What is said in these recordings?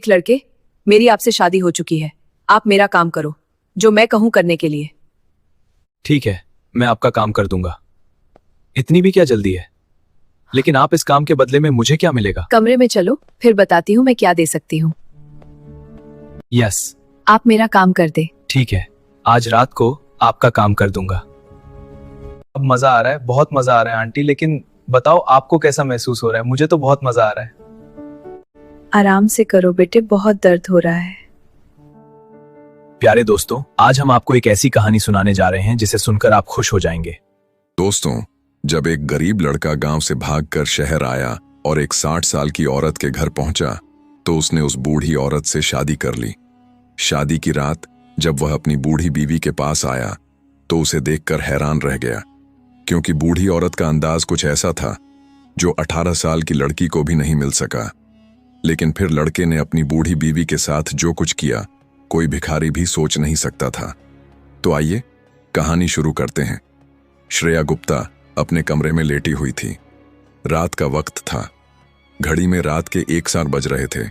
देख लड़के, मेरी आपसे शादी हो चुकी है। आप मेरा काम करो, जो मैं कहूं करने के लिए। ठीक है, मैं आपका काम कर दूंगा। इतनी भी क्या जल्दी है? लेकिन आप इस काम के बदले में मुझे क्या मिलेगा? कमरे में चलो, फिर बताती हूँ मैं क्या दे सकती हूँ। यस। आप मेरा काम कर दे। ठीक है, आज रात को आपका काम कर दूंगा। अब मजा आ रहा है, बहुत मजा आ रहा है आंटी। लेकिन बताओ आपको कैसा महसूस हो रहा है? मुझे तो बहुत मजा आ रहा है। आराम से करो बेटे, बहुत दर्द हो रहा है। प्यारे दोस्तों, आज हम आपको एक ऐसी कहानी सुनाने जा रहे हैं जिसे सुनकर आप खुश हो जाएंगे। दोस्तों, जब एक गरीब लड़का गांव से भागकर शहर आया और एक 60 साल की औरत के घर पहुंचा, तो उसने उस बूढ़ी औरत से शादी कर ली। शादी की रात जब वह अपनी बूढ़ी बीवी के पास आया तो उसे देखकर हैरान रह गया, क्योंकि बूढ़ी औरत का अंदाज कुछ ऐसा था जो 18 साल की लड़की को भी नहीं मिल सका। लेकिन फिर लड़के ने अपनी बूढ़ी बीवी के साथ जो कुछ किया, कोई भिखारी भी सोच नहीं सकता था। तो आइए कहानी शुरू करते हैं। श्रेया गुप्ता अपने कमरे में लेटी हुई थी। रात का वक्त था। घड़ी में रात के 1 बज रहे थे।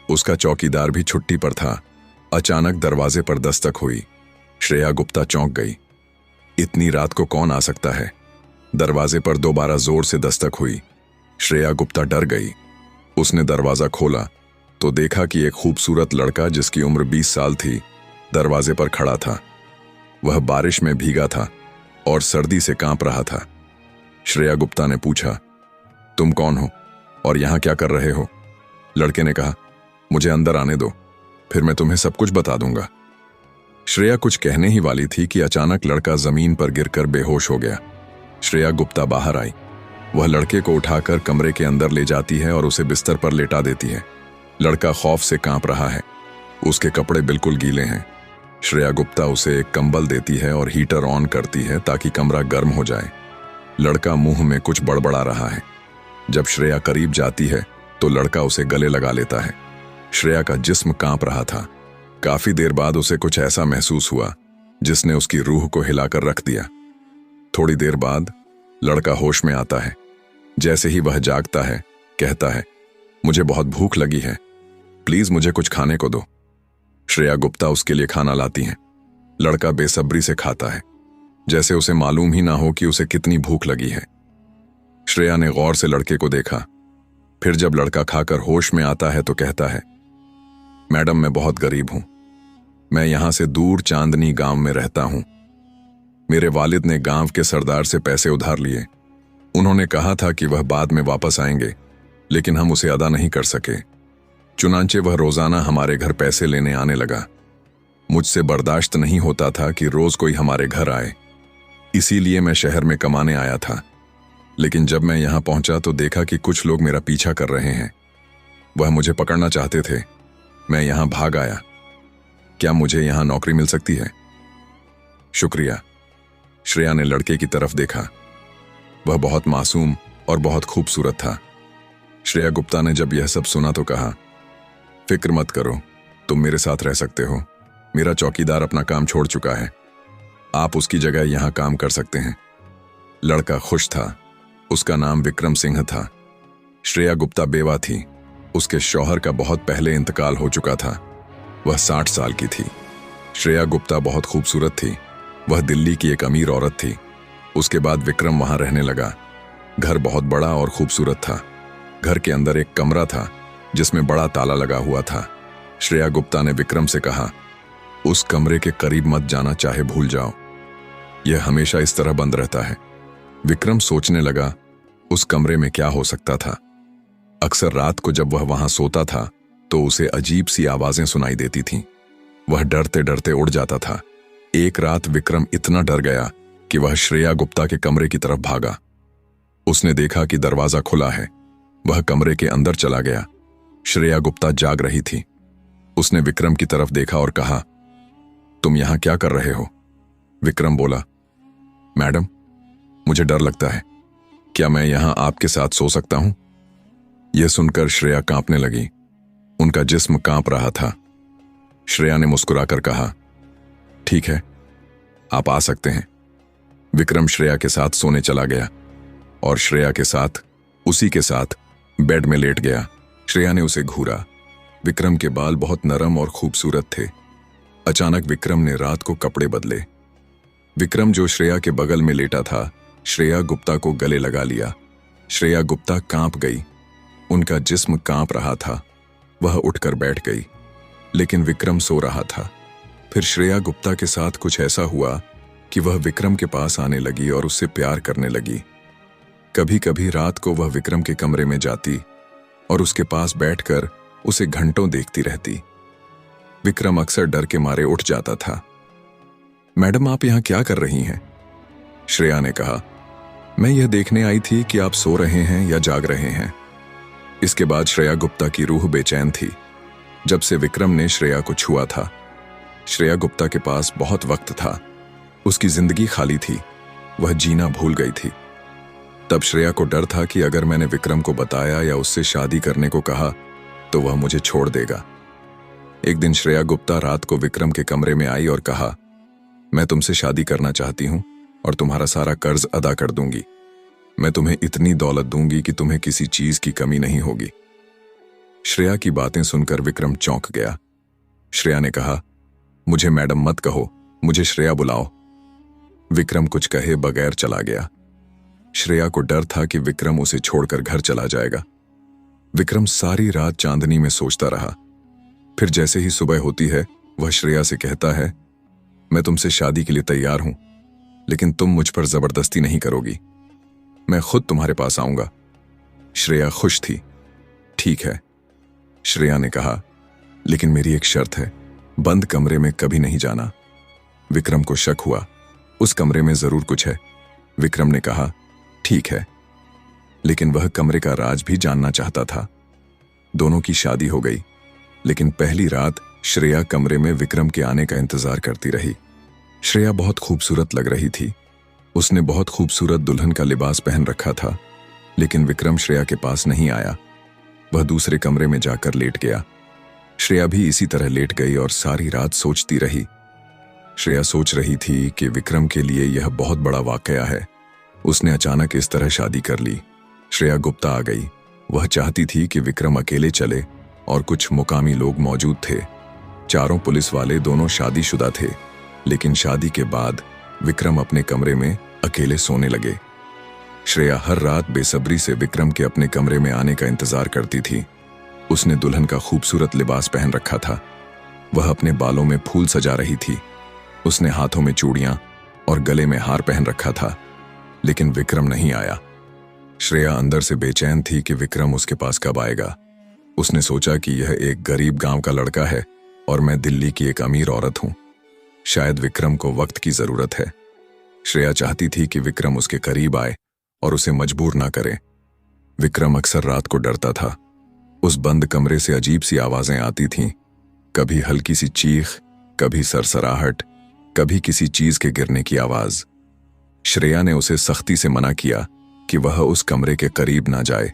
उसका चौकीदार भी छुट्टी पर था। अचानक दरवाजे पर दस्तक हुई। श्रेया गुप्ता चौंक गई। इतनी रात को कौन आ सकता है? दरवाजे पर दोबारा जोर से दस्तक हुई। श्रेया गुप्ता डर गई। उसने दरवाजा खोला तो देखा कि एक खूबसूरत लड़का जिसकी उम्र 20 साल थी दरवाजे पर खड़ा था। वह बारिश में भीगा था और सर्दी से कांप रहा था। श्रेया गुप्ता ने पूछा, तुम कौन हो और यहां क्या कर रहे हो? लड़के ने कहा, मुझे अंदर आने दो, फिर मैं तुम्हें सब कुछ बता दूंगा। श्रेया कुछ कहने ही वाली थी कि अचानक लड़का जमीन पर गिरकर बेहोश हो गया। श्रेया गुप्ता बाहर आई। वह लड़के को उठाकर कमरे के अंदर ले जाती है और उसे बिस्तर पर लेटा देती है। लड़का खौफ से कांप रहा है। उसके कपड़े बिल्कुल गीले हैं। श्रेया गुप्ता उसे एक कंबल देती है और हीटर ऑन करती है ताकि कमरा गर्म हो जाए। लड़का मुंह में कुछ बड़बड़ा रहा है। जब श्रेया करीब जाती है तो लड़का उसे गले लगा लेता है। श्रेया का जिस्म कांप रहा था। काफी देर बाद उसे कुछ ऐसा महसूस हुआ जिसने उसकी रूह को हिलाकर रख दिया। थोड़ी देर बाद लड़का होश में आता है। जैसे ही वह जागता है, कहता है, मुझे बहुत भूख लगी है, प्लीज मुझे कुछ खाने को दो। श्रेया गुप्ता उसके लिए खाना लाती हैं। लड़का बेसब्री से खाता है, जैसे उसे मालूम ही ना हो कि उसे कितनी भूख लगी है। श्रेया ने गौर से लड़के को देखा। फिर जब लड़का खाकर होश में आता है तो कहता है, मैडम, मैं बहुत गरीब हूं। मैं यहां से दूर चांदनी गांव में रहता हूं। मेरे वालिद ने गांव के सरदार से पैसे उधार लिए। उन्होंने कहा था कि वह बाद में वापस आएंगे, लेकिन हम उसे अदा नहीं कर सके। चुनांचे वह रोजाना हमारे घर पैसे लेने आने लगा। मुझसे बर्दाश्त नहीं होता था कि रोज कोई हमारे घर आए, इसीलिए मैं शहर में कमाने आया था। लेकिन जब मैं यहां पहुंचा तो देखा कि कुछ लोग मेरा पीछा कर रहे हैं। वह मुझे पकड़ना चाहते थे। मैं यहां भाग आया। क्या मुझे यहां नौकरी मिल सकती है? शुक्रिया। श्रेया ने लड़के की तरफ देखा। वह बहुत मासूम और बहुत खूबसूरत था। श्रेया गुप्ता ने जब यह सब सुना तो कहा, फिक्र मत करो, तुम मेरे साथ रह सकते हो। मेरा चौकीदार अपना काम छोड़ चुका है। आप उसकी जगह यहां काम कर सकते हैं। लड़का खुश था। उसका नाम विक्रम सिंह था। श्रेया गुप्ता बेवा थी। उसके शौहर का बहुत पहले इंतकाल हो चुका था। वह 60 साल की थी। श्रेया गुप्ता बहुत खूबसूरत थी। वह दिल्ली की एक अमीर औरत थी। उसके बाद विक्रम वहां रहने लगा। घर बहुत बड़ा और खूबसूरत था। घर के अंदर एक कमरा था जिसमें बड़ा ताला लगा हुआ था। श्रेया गुप्ता ने विक्रम से कहा, उस कमरे के करीब मत जाना, चाहे भूल जाओ। यह हमेशा इस तरह बंद रहता है। विक्रम सोचने लगा, उस कमरे में क्या हो सकता था। अक्सर रात को जब वह वहां सोता था तो उसे अजीब सी आवाजें सुनाई देती थीं। वह डरते डरते उड़ जाता था। एक रात विक्रम इतना डर गया कि वह श्रेया गुप्ता के कमरे की तरफ भागा। उसने देखा कि दरवाजा खुला है। वह कमरे के अंदर चला गया। श्रेया गुप्ता जाग रही थी। उसने विक्रम की तरफ देखा और कहा, तुम यहां क्या कर रहे हो? विक्रम बोला, मैडम, मुझे डर लगता है। क्या मैं यहां आपके साथ सो सकता हूं? यह सुनकर श्रेया कांपने लगी। उनका जिस्म कांप रहा था। श्रेया ने मुस्कुराकर कहा, ठीक है, आप आ सकते हैं। विक्रम श्रेया के साथ सोने चला गया और श्रेया के साथ, उसी के साथ बेड में लेट गया। श्रेया ने उसे घूरा। विक्रम के बाल बहुत नरम और खूबसूरत थे। अचानक विक्रम ने रात को कपड़े बदले। विक्रम जो श्रेया के बगल में लेटा था, श्रेया गुप्ता को गले लगा लिया। श्रेया गुप्ता कांप गई, उनका जिस्म कांप रहा था। वह उठकर बैठ गई, लेकिन विक्रम सो रहा था। फिर श्रेया गुप्ता के साथ कुछ ऐसा हुआ कि वह विक्रम के पास आने लगी और उससे प्यार करने लगी। कभी कभी रात को वह विक्रम के कमरे में जाती और उसके पास बैठकर उसे घंटों देखती रहती। विक्रम अक्सर डर के मारे उठ जाता था। मैडम, आप यहां क्या कर रही हैं? श्रेया ने कहा, मैं यह देखने आई थी कि आप सो रहे हैं या जाग रहे हैं। इसके बाद श्रेया गुप्ता की रूह बेचैन थी। जब से विक्रम ने श्रेया को छुआ था, श्रेया गुप्ता के पास बहुत वक्त था। उसकी जिंदगी खाली थी, वह जीना भूल गई थी। तब श्रेया को डर था कि अगर मैंने विक्रम को बताया या उससे शादी करने को कहा तो वह मुझे छोड़ देगा। एक दिन श्रेया गुप्ता रात को विक्रम के कमरे में आई और कहा, मैं तुमसे शादी करना चाहती हूं और तुम्हारा सारा कर्ज अदा कर दूंगी। मैं तुम्हें इतनी दौलत दूंगी कि तुम्हें किसी चीज की कमी नहीं होगी। श्रेया की बातें सुनकर विक्रम चौंक गया। श्रेया ने कहा, मुझे मैडम मत कहो, मुझे श्रेया बुलाओ। विक्रम कुछ कहे बगैर चला गया। श्रेया को डर था कि विक्रम उसे छोड़कर घर चला जाएगा। विक्रम सारी रात चांदनी में सोचता रहा। फिर जैसे ही सुबह होती है, वह श्रेया से कहता है, मैं तुमसे शादी के लिए तैयार हूं, लेकिन तुम मुझ पर जबरदस्ती नहीं करोगी। मैं खुद तुम्हारे पास आऊंगा। श्रेया खुश थी। ठीक है, श्रेया ने कहा, लेकिन मेरी एक शर्त है, बंद कमरे में कभी नहीं जाना। विक्रम को शक हुआ, उस कमरे में जरूर कुछ है। विक्रम ने कहा, ठीक है, लेकिन वह कमरे का राज भी जानना चाहता था। दोनों की शादी हो गई, लेकिन पहली रात श्रेया कमरे में विक्रम के आने का इंतजार करती रही। श्रेया बहुत खूबसूरत लग रही थी। उसने बहुत खूबसूरत दुल्हन का लिबास पहन रखा था, लेकिन विक्रम श्रेया के पास नहीं आया। वह दूसरे कमरे में जाकर लेट गया। श्रेया भी इसी तरह लेट गई और सारी रात सोचती रही। श्रेया सोच रही थी कि विक्रम के लिए यह बहुत बड़ा वाकया है। उसने अचानक इस तरह शादी कर ली। श्रेया गुप्ता आ गई। वह चाहती थी कि विक्रम अकेले चले और कुछ मुकामी लोग मौजूद थे। चारों पुलिस वाले दोनों शादीशुदा थे, लेकिन शादी के बाद विक्रम अपने कमरे में अकेले सोने लगे। श्रेया हर रात बेसब्री से विक्रम के अपने कमरे में आने का इंतजार करती थी। उसने दुल्हन का खूबसूरत लिबास पहन रखा था। वह अपने बालों में फूल सजा रही थी। उसने हाथों में चूड़ियां और गले में हार पहन रखा था, लेकिन विक्रम नहीं आया। श्रेया अंदर से बेचैन थी कि विक्रम उसके पास कब आएगा। उसने सोचा कि यह एक गरीब गांव का लड़का है और मैं दिल्ली की एक अमीर औरत हूं। शायद विक्रम को वक्त की जरूरत है। श्रेया चाहती थी कि विक्रम उसके करीब आए और उसे मजबूर ना करे। विक्रम अक्सर रात को डरता था। उस बंद कमरे से अजीब सी आवाजें आती थीं, कभी हल्की सी चीख, कभी सरसराहट, कभी किसी चीज के गिरने की आवाज। श्रेया ने उसे सख्ती से मना किया कि वह उस कमरे के करीब ना जाए,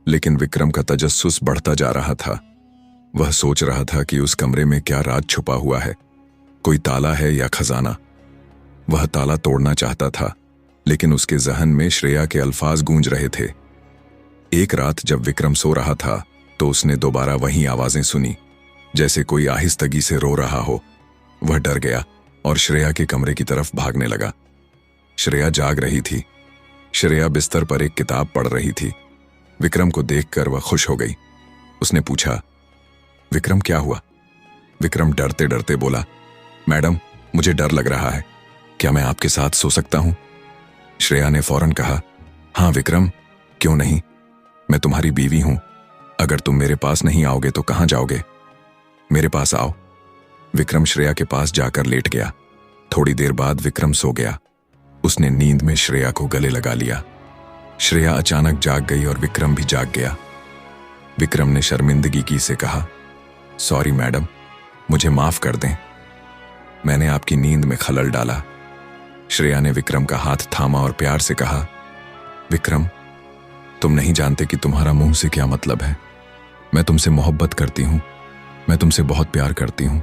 लेकिन विक्रम का तजस्सुस बढ़ता जा रहा था। वह सोच रहा था कि उस कमरे में क्या राज छुपा हुआ है, कोई ताला है या खजाना। वह ताला तोड़ना चाहता था, लेकिन उसके जहन में श्रेया के अल्फाज गूंज रहे थे। एक रात जब विक्रम सो रहा था तो उसने दोबारा वही आवाजें सुनी, जैसे कोई आहिस्तगी से रो रहा हो। वह डर गया और श्रेया के कमरे की तरफ भागने लगा। श्रेया जाग रही थी। श्रेया बिस्तर पर एक किताब पढ़ रही थी। विक्रम को देखकर वह खुश हो गई। उसने पूछा, विक्रम क्या हुआ? विक्रम डरते डरते बोला, मैडम, मुझे डर लग रहा है, क्या मैं आपके साथ सो सकता हूं? श्रेया ने फौरन कहा, हाँ विक्रम, क्यों नहीं, मैं तुम्हारी बीवी हूं। अगर तुम मेरे पास नहीं आओगे तो कहां जाओगे? मेरे पास आओ। विक्रम श्रेया के पास जाकर लेट गया। थोड़ी देर बाद विक्रम सो गया। उसने नींद में श्रेया को गले लगा लिया। श्रेया अचानक जाग गई और विक्रम भी जाग गया। विक्रम ने शर्मिंदगी से कहा, सॉरी मैडम, मुझे माफ कर दें, मैंने आपकी नींद में खलल डाला। श्रेया ने विक्रम का हाथ थामा और प्यार से कहा, विक्रम, तुम नहीं जानते कि तुम्हारा मुंह से क्या मतलब है। मैं तुमसे मोहब्बत करती हूं, मैं तुमसे बहुत प्यार करती हूं।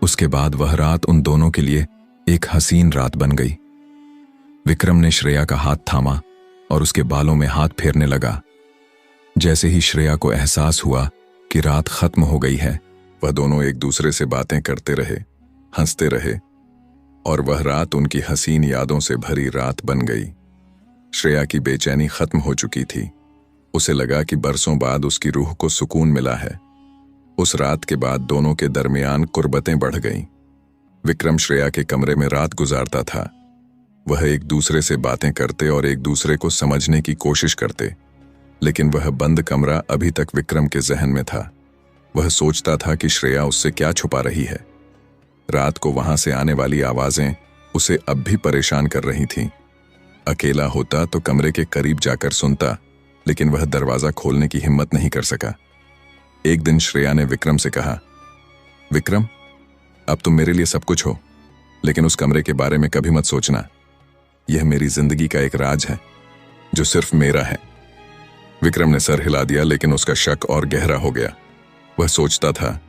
उसके बाद वह रात उन दोनों के लिए एक हसीन रात बन गई। विक्रम ने श्रेया का हाथ थामा और उसके बालों में हाथ फेरने लगा। जैसे ही श्रेया को एहसास हुआ कि रात खत्म हो गई है। वह दोनों एक दूसरे से बातें करते रहे, हंसते रहे, और वह रात उनकी हसीन यादों से भरी रात बन गई। श्रेया की बेचैनी खत्म हो चुकी थी। उसे लगा कि बरसों बाद उसकी रूह को सुकून मिला है। उस रात के बाद दोनों के दरमियान कुर्बतें बढ़ गईं। विक्रम श्रेया के कमरे में रात गुजारता था। वह एक दूसरे से बातें करते और एक दूसरे को समझने की कोशिश करते, लेकिन वह बंद कमरा अभी तक विक्रम के जहन में था। वह सोचता था कि श्रेया उससे क्या छुपा रही है। रात को वहां से आने वाली आवाजें उसे अब भी परेशान कर रही थीं। अकेला होता तो कमरे के करीब जाकर सुनता, लेकिन वह दरवाजा खोलने की हिम्मत नहीं कर सका। एक दिन श्रेया ने विक्रम से कहा, विक्रम, अब तुम मेरे लिए सब कुछ हो, लेकिन उस कमरे के बारे में कभी मत सोचना। यह मेरी जिंदगी का एक राज है जो सिर्फ मेरा है। विक्रम ने सर हिला दिया, लेकिन उसका शक और गहरा हो गया। वह सोचता था